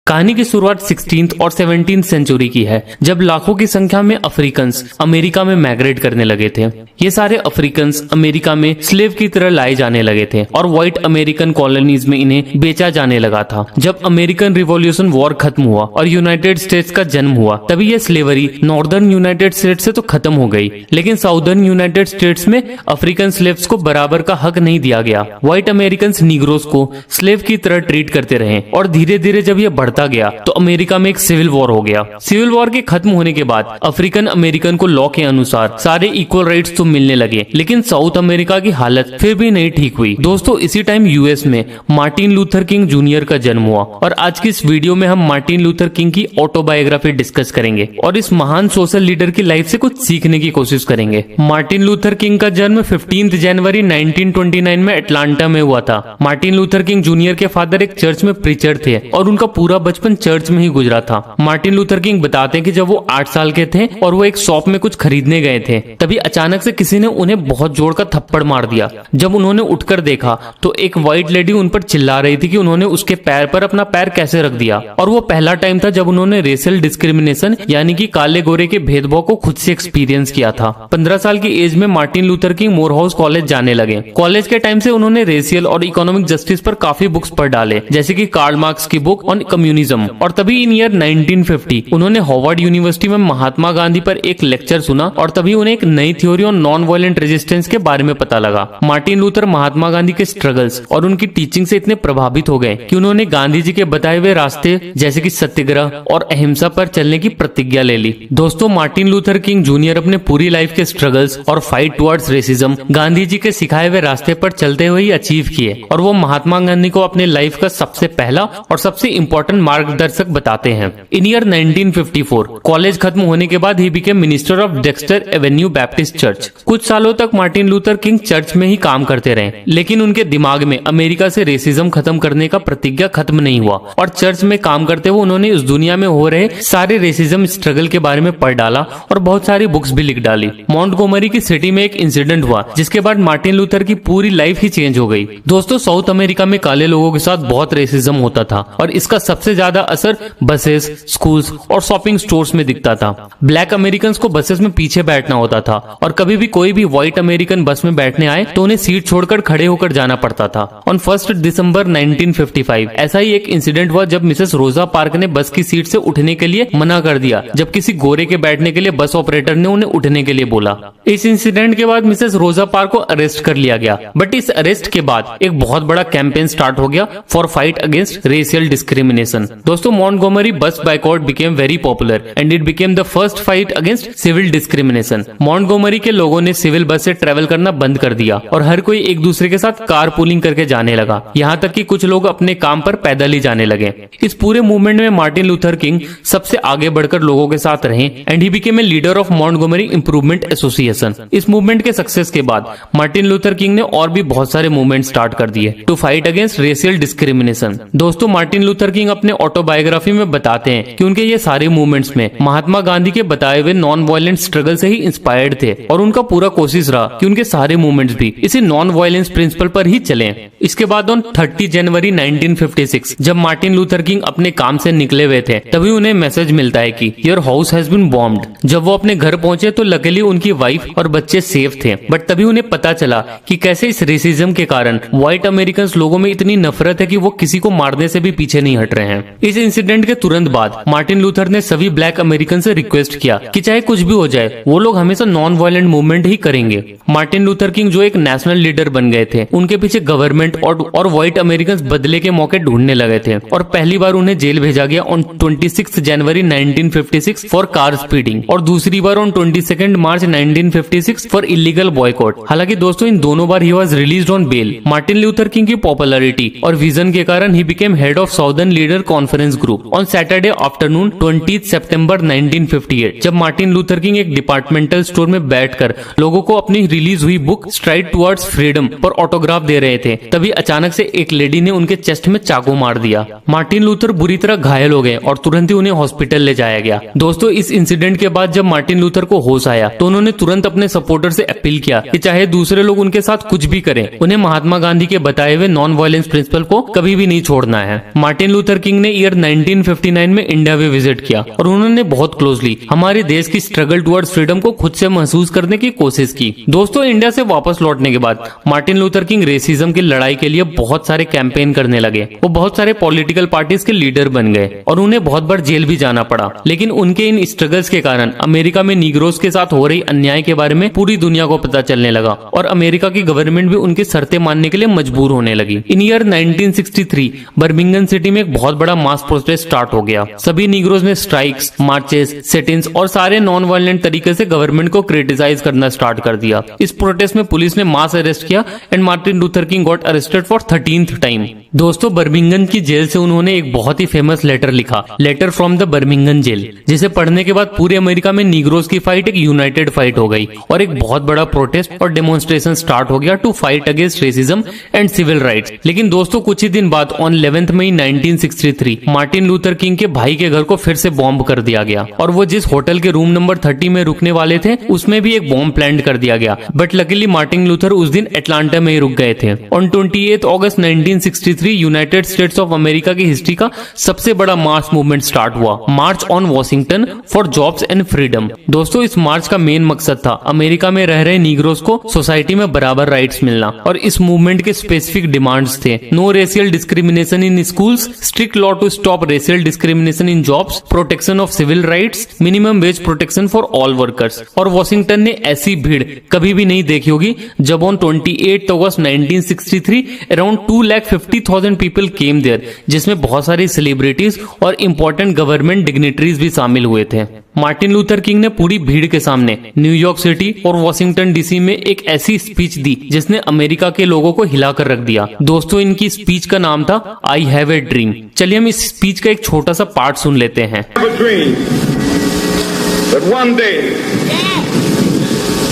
कहानी की शुरुआत 16th और 17th सेंचुरी की है, जब लाखों की संख्या में अफ्रीकन्स अमेरिका में माइग्रेट करने लगे थे। ये सारे अफ्रीकन्स अमेरिका में स्लेव की तरह लाए जाने लगे थे और व्हाइट अमेरिकन कॉलोनीज में इन्हें बेचा जाने लगा था। जब अमेरिकन रिवॉल्यूशन वॉर खत्म हुआ और यूनाइटेड स्टेट्स का जन्म हुआ, तभी ये स्लेवरी नॉर्दर्न यूनाइटेड स्टेट्स से तो खत्म हो गई, लेकिन साउदर्न यूनाइटेड स्टेट्स में अफ्रीकन स्लेव्स को बराबर का हक नहीं दिया गया। व्हाइट अमेरिकन नीग्रोस को स्लेव की तरह ट्रीट करते रहे और धीरे धीरे जब ये बढ़ता गया तो अमेरिका में एक सिविल वॉर हो गया। सिविल वॉर के खत्म होने के बाद अफ्रीकन अमेरिकन को लॉ के अनुसार सारे इक्वल राइट्स तो मिलने लगे, लेकिन साउथ अमेरिका की हालत फिर भी नहीं ठीक हुई। दोस्तों, इसी टाइम यूएस में मार्टिन लूथर किंग जूनियर का जन्म हुआ और आज की इस वीडियो में हम मार्टिन लूथर किंग की ऑटोबायोग्राफी डिस्कस करेंगे और इस महान सोशल लीडर की लाइफ से कुछ सीखने की कोशिश करेंगे। मार्टिन लूथर किंग का जन्म 15 जनवरी 1929 में अटलांटा में हुआ था। मार्टिन लूथर किंग जूनियर के फादर एक चर्च में प्रीचर थे और उनका पूरा बचपन चर्च में ही गुजरा था। मार्टिन लूथर किंग बताते हैं कि जब वो 8 साल के थे और वो एक शॉप में कुछ खरीदने गए थे, तभी अचानक से किसी ने उन्हें बहुत जोर का थप्पड़ मार दिया। जब उन्होंने उठकर देखा तो एक व्हाइट लेडी उन पर चिल्ला रही थी कि उन्होंने उसके पैर पर अपना पैर कैसे रख दिया। और वो पहला टाइम था जब उन्होंने रेशियल डिस्क्रिमिनेशन यानी कि काले गोरे के भेदभाव को खुद से एक्सपीरियंस किया था। 15 साल की एज में Martin Luther king Morehouse college जाने लगे। कॉलेज के टाइम से उन्होंने रेशियल और इकोनॉमिक जस्टिस पर काफी बुक्स पढ़ डाले, जैसे कि कार्ल मार्क्स की बुक ऑन कम्युनिज्म। और तभी इन ईयर 1950 उन्होंने हार्वर्ड यूनिवर्सिटी में महात्मा गांधी पर एक लेक्चर सुना और तभी उन्हें एक नई theory on non violent resistance के बारे में पता लगा। मार्टिन लूथर महात्मा गांधी के स्ट्रगल्स और उनकी टीचिंग से इतने प्रभावित हो गए कि उन्होंने गांधी जी के बताए हुए रास्ते जैसे कि सत्याग्रह और अहिंसा पर चलने की प्रतिज्ञा ले ली। दोस्तों, मार्टिन लूथर किंग जूनियर अपने पूरी लाइफ के स्ट्रगल्स और fight towards racism Gandhi ji के सिखाए हुए रास्ते पर चलते हुए ही अचीव किए और वो महात्मा गांधी को अपने लाइफ का सबसे पहला और सबसे इम्पोर्टेंट मार्गदर्शक बताते हैं। इन ईयर 1954 कॉलेज खत्म होने के बाद ही became minister of Dexter Avenue Baptist Church. कुछ सालों तक मार्टिन लूथर किंग चर्च में ही काम करते रहे, लेकिन उनके दिमाग में अमेरिका से रेसिज्म खत्म करने का प्रतिज्ञा खत्म नहीं हुआ और चर्च में काम करते हुए उन्होंने इस दुनिया में हो रहे सारे रेसिज्म स्ट्रगल के बारे में पढ़ डाला और बहुत सारी बुक्स भी लिख डाली। मॉन्टगोमरी की सिटी में एक इंसिडेंट हुआ जिसके बाद मार्टिन लूथर की पूरी लाइफ ही चेंज हो गई। दोस्तों, साउथ अमेरिका में काले लोगों के साथ बहुत रेसिज्म होता था और इसका सबसे ज्यादा असर बसेस, स्कूल्स और शॉपिंग स्टोर्स में दिखता था। ब्लैक अमेरिकन को बसेस में पीछे बैठना होता था और कभी भी कोई भी व्हाइट अमेरिकन बस में बैठने आए तो उन्हें सीट छोड़कर खड़े होकर जाना पड़ता था। ऑन 1 दिसंबर 1955 ऐसा ही एक इंसिडेंट हुआ जब मिसेस रोजा पार्क ने बस की सीट से उठने के लिए मना कर दिया, जब किसी गोरे के बैठने के लिए बस ऑपरेटर ने उन्हें उठने के लिए बोला। इस इंसिडेंट के बाद मिसेस रोजा पार्क को अरेस्ट कर लिया गया, बट इस अरेस्ट के बाद एक बहुत बड़ा कैंपेन स्टार्ट हो गया for fight against racial discrimination. दोस्तों, मॉन्टगोमरी बस boycott became very popular and it became the first fight against civil discrimination। Montgomery के लोगों ने सिविल बस से ट्रेवल करना बंद कर दिया और हर कोई एक दूसरे के साथ कार पूलिंग करके जाने लगा, यहाँ तक कि कुछ लोग अपने काम पर पैदल ही जाने लगे। इस पूरे मूवमेंट में मार्टिन लूथर किंग सबसे आगे बढ़कर लोगों के साथ रहे and he became a leader of Montgomery improvement association. इस मूवमेंट के सक्सेस के बाद मार्टिन लूथर किंग ने और भी बहुत सारे मूवमेंट स्टार्ट कर दिए to fight against racial discrimination. दोस्तों, मार्टिन लूथर किंग अपने ऑटोबायोग्राफी में बताते हैं कि उनके ये सारे मूवमेंट्स में महात्मा गांधी के बताए हुए नॉन वायलेंट स्ट्रगल से ही इंस्पायर्ड थे और उनका पूरा कोशिश रहा कि उनके सारे मूवमेंट्स भी इसी नॉन वायलेंस प्रिंसिपल पर ही चलें। इसके बाद ऑन 30 जनवरी 1956 जब मार्टिन लूथर किंग अपने काम से निकले हुए थे, तभी उन्हें मैसेज मिलता है कि your house has been bombed. जब वो अपने घर पहुंचे तो लकीली उनकी वाइफ और बच्चे सेफ थे, बट तभी उन्हें पता चला कि कैसे इस रेसिज्म के कारण व्हाइट अमेरिकन लोगों में इतनी नफरत है कि वो किसी को मारने से भी पीछे नहीं हट रहे हैं। इस इंसिडेंट के तुरंत बाद मार्टिन लूथर ने सभी ब्लैक अमेरिकन से रिक्वेस्ट किया कि चाहे कुछ भी हो जाए वो लोग हमेशा नॉन वायलेंट मूवमेंट ही करेंगे। मार्टिन लूथर किंग जो एक नेशनल लीडर बन गए थे, उनके पीछे गवर्नमेंट और व्हाइट अमेरिकन बदले के मौके ढूंढने लगे थे और पहली बार उन्हें जेल भेजा गया ऑन 26 जनवरी 1956 फॉर कार स्पीडिंग और दूसरी बार on 22 March 1956 for illegal boycott. हालांकि दोस्तों, इन दोनों बार ही was released on bail. Martin Luther King की पॉपुलैरिटी और विजन के कारण ही became head of southern leader conference group on Saturday afternoon 20 सितंबर 1958 जब मार्टिन लूथर किंग एक डिपार्टमेंटल स्टोर में बैठकर लोगों को अपनी रिलीज हुई बुक स्ट्राइड टुवर्ड्स फ्रीडम पर ऑटोग्राफ दे रहे थे, तभी अचानक से एक लेडी ने उनके चेस्ट में चाकू मार दिया। मार्टिन लूथर बुरी तरह घायल हो गए और तुरंत ही उन्हें हॉस्पिटल ले जाया गया। दोस्तों, इस इंसिडेंट के बाद जब मार्टिन लूथर को होश आया तो उन्होंने तुरंत अपने सपोर्टर से अपील किया कि चाहे दूसरे लोग उनके साथ कुछ भी करें, उन्हें महात्मा गांधी के बताए हुए नॉन वायलेंस प्रिंसिपल को कभी भी नहीं छोड़ना है। मार्टिन लूथर किंग किंग ने ईयर 1959 में इंडिया भी विजिट किया और उन्होंने बहुत क्लोजली हमारे देश की स्ट्रगल टुवर्ड्स फ्रीडम को खुद से महसूस करने की कोशिश की। दोस्तों, इंडिया से वापस लौटने के बाद मार्टिन लूथर किंग रेसिज्म की लड़ाई के लिए बहुत सारे कैंपेन करने लगे। वो बहुत सारे पॉलिटिकल पार्टीज के लीडर बन गए और उन्हें बहुत बार जेल भी जाना पड़ा। लेकिन उनके इन स्ट्रगल्स के कारण अमेरिका में नीग्रोस के साथ हो रही अन्याय के बारे में पूरी दुनिया को पता चलने लगा और अमेरिका की गवर्नमेंट भी उनकी शर्तें मानने के लिए मजबूर होने लगी। इन ईयर 1963 बर्मिंघम सिटी में एक बहुत बड़ा मास प्रोटेस्ट स्टार्ट हो गया। सभी नीग्रोस ने स्ट्राइक्स, मार्चेस, सिट-इन्स और सारे नॉन वायलेंट तरीके से गवर्नमेंट को क्रिटिसाइज करना स्टार्ट कर दिया। इस प्रोटेस्ट में पुलिस ने मास अरेस्ट किया and Martin Luther King got arrested for 13th time. दोस्तों, बर्मिंघम की जेल से उन्होंने एक बहुत ही फेमस लेटर लिखा, letter from the Birmingham jail, जिसे पढ़ने के बाद पूरे अमेरिका में नीग्रोस की फाइट एक यूनाइटेड फाइट हो गई और एक बहुत बड़ा प्रोटेस्ट और डेमोन्स्ट्रेशन स्टार्ट हो गया to fight against racism and civil rights. लेकिन दोस्तों, कुछ ही दिन बाद ऑन 11 मई 1963 मार्टिन लूथर किंग के भाई के घर को फिर से बॉम्ब कर दिया गया और वो जिस होटल के रूम नंबर 30 में रुकने वाले थे उसमें भी एक बॉम्ब प्लांट कर दिया गया। बट लकीली मार्टिन लूथर उस दिन एटलांटा में ही रुक गए थे। On 28 August 1963 United states of America की हिस्ट्री का सबसे बड़ा मास मूवमेंट स्टार्ट हुआ, march on Washington for jobs and freedom. दोस्तों, इस मार्च का मेन मकसद था अमेरिका में रह रहे नीग्रोस को सोसाइटी में बराबर राइट्स मिलना और इस मूवमेंट के स्पेसिफिक डिमांड्स थे: no racial discrimination in schools, strict law to stop racial discrimination in jobs, protection of civil rights, minimum wage protection for all workers. और वॉशिंगटन ने ऐसी भीड़ कभी भी नहीं देखी होगी जब on 28 August 1963 around 250,000 people came there, जिसमें बहुत सारी सेलिब्रिटीज और इंपॉर्टेंट गवर्नमेंट डिग्निटरीज भी शामिल हुए थे। मार्टिन लूथर किंग ने पूरी भीड़ के सामने न्यूयॉर्क सिटी और वॉशिंगटन डीसी में एक ऐसी स्पीच दी जिसने अमेरिका के लोगों को हिलाकर रख दिया। दोस्तों, इनकी स्पीच का नाम था आई हैव ए ड्रीम। चलिए हम इस स्पीच का एक छोटा सा पार्ट सुन लेते हैं।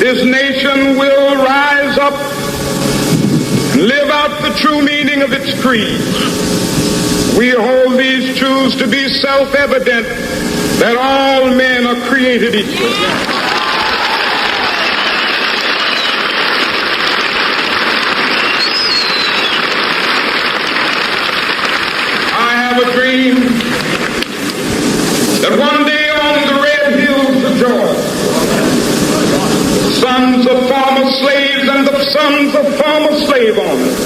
This nation will rise up and live out the true meaning of its creed. We hold these truths to be self-evident that all men are created equal. I have a dream that one day on the red hills of Georgia, sons of former slaves and the sons of former slave owners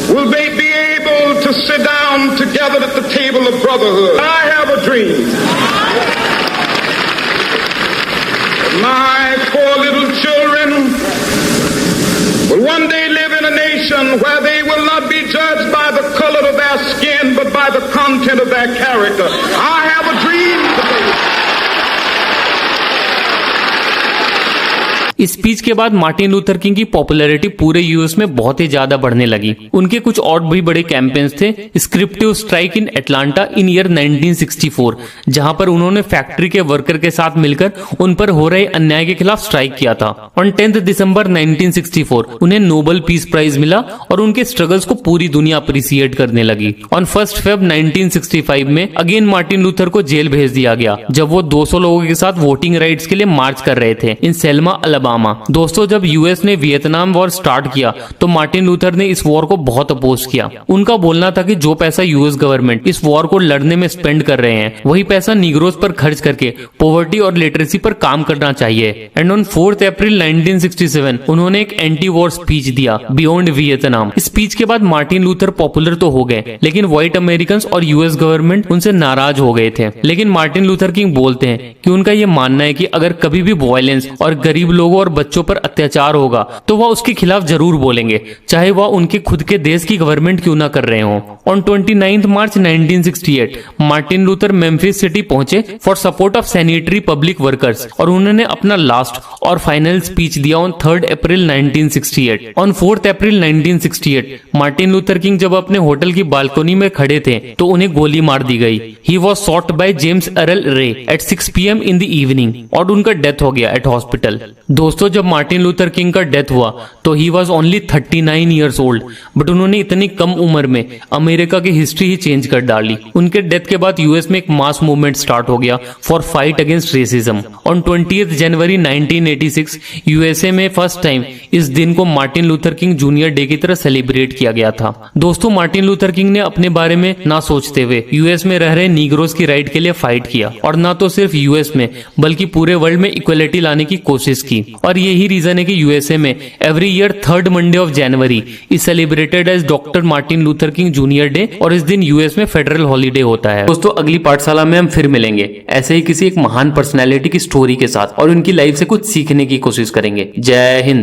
will they be able to sit down together at the table of brotherhood. I have a dream. My 4 little children will one day live in a nation where they will not be judged by the color of their skin but by the content of their character. I have a dream today. इस speech के बाद Martin Luther King की popularity पूरे US में बहुत ही ज्यादा बढ़ने लगी। उनके कुछ और भी बड़े कैंपेन्स थे। स्क्रिप्टिव strike in Atlanta in year 1964, जहां पर उन्होंने फैक्ट्री के वर्कर के साथ मिलकर उन पर हो रहे अन्याय के खिलाफ स्ट्राइक किया था। ऑन 10 दिसंबर 1964 उन्हें नोबेल पीस प्राइज मिला और उनके स्ट्रगल्स को पूरी दुनिया अप्रिसिएट करने लगी। ऑन 1 फेब 1965 में अगेन मार्टिन लूथर को जेल भेज दिया गया जब वो 200 लोगों के साथ वोटिंग राइट्स के लिए मार्च कर रहे थे इन सेल्मा, अलाबामा। दोस्तों, जब यूएस ने वियतनाम वॉर स्टार्ट किया तो मार्टिन लूथर ने इस वॉर को बहुत अपोज किया। उनका बोलना था कि जो पैसा यूएस गवर्नमेंट इस वॉर को लड़ने में स्पेंड कर रहे हैं वही पैसा नीग्रोस पर खर्च करके पॉवर्टी और लिटरेसी पर काम करना चाहिए। एंड ऑन 4 अप्रैल 1967 उन्होंने एक एंटी वॉर स्पीच दिया, बियॉन्ड वियतनाम। इस स्पीच के बाद मार्टिन लूथर पॉपुलर तो हो गए लेकिन व्हाइट अमेरिकन और यूएस गवर्नमेंट उनसे नाराज हो गए थे। लेकिन मार्टिन लूथर किंग बोलते हैं कि उनका यह मानना है कि अगर कभी भी वायलेंस और गरीब लोगों और बच्चों पर अत्याचार होगा तो वह उसके खिलाफ जरूर बोलेंगे, चाहे वह उनके खुद के देश की गवर्नमेंट क्यों ना कर रहे हो। On 29 March 1968 Martin Luther Memphis City पहुंचे for support of sanitary public workers और उन्होंने अपना लास्ट और फाइनल स्पीच दिया on 3 April 1968। On 4 April 1968 Martin Luther King जब अपने होटल की बालकनी में खड़े थे तो उन्हें गोली मार दी गई। He was shot by James Earl Ray at 6 PM in the evening और उनका डेथ हो गया एट हॉस्पिटल। दोस्तों जब मार्टिन लूथर किंग का डेथ हुआ तो he was only 39 years old, but उन्होंने इतनी कम उम्र में अमेरिका की हिस्ट्री ही चेंज कर डाली। उनके डेथ के बाद यूएस में एक मास मूवमेंट स्टार्ट हो गया for fight against racism. On 20 January 1986 USA में फर्स्ट टाइम इस दिन को Martin Luther King junior day की तरह सेलिब्रेट किया गया था। दोस्तों मार्टिन लूथर किंग ने अपने बारे में ना सोचते हुए यूएस में रह रहे नीग्रोज की राइट के लिए फाइट किया, और ना तो सिर्फ यूएस में बल्कि पूरे वर्ल्ड में इक्वलिटी लाने की कोशिश की। और यही रीजन है कि यूएसए में every year 3rd Monday of January is celebrated as doctor Martin Luther King junior day, और इस दिन यूएस में फेडरल हॉलीडे होता है। दोस्तों अगली पाठशाला में हम फिर मिलेंगे ऐसे ही किसी एक महान पर्सनैलिटी की स्टोरी के साथ, और उनकी लाइफ से कुछ सीखने की कोशिश करेंगे। जय हिंद।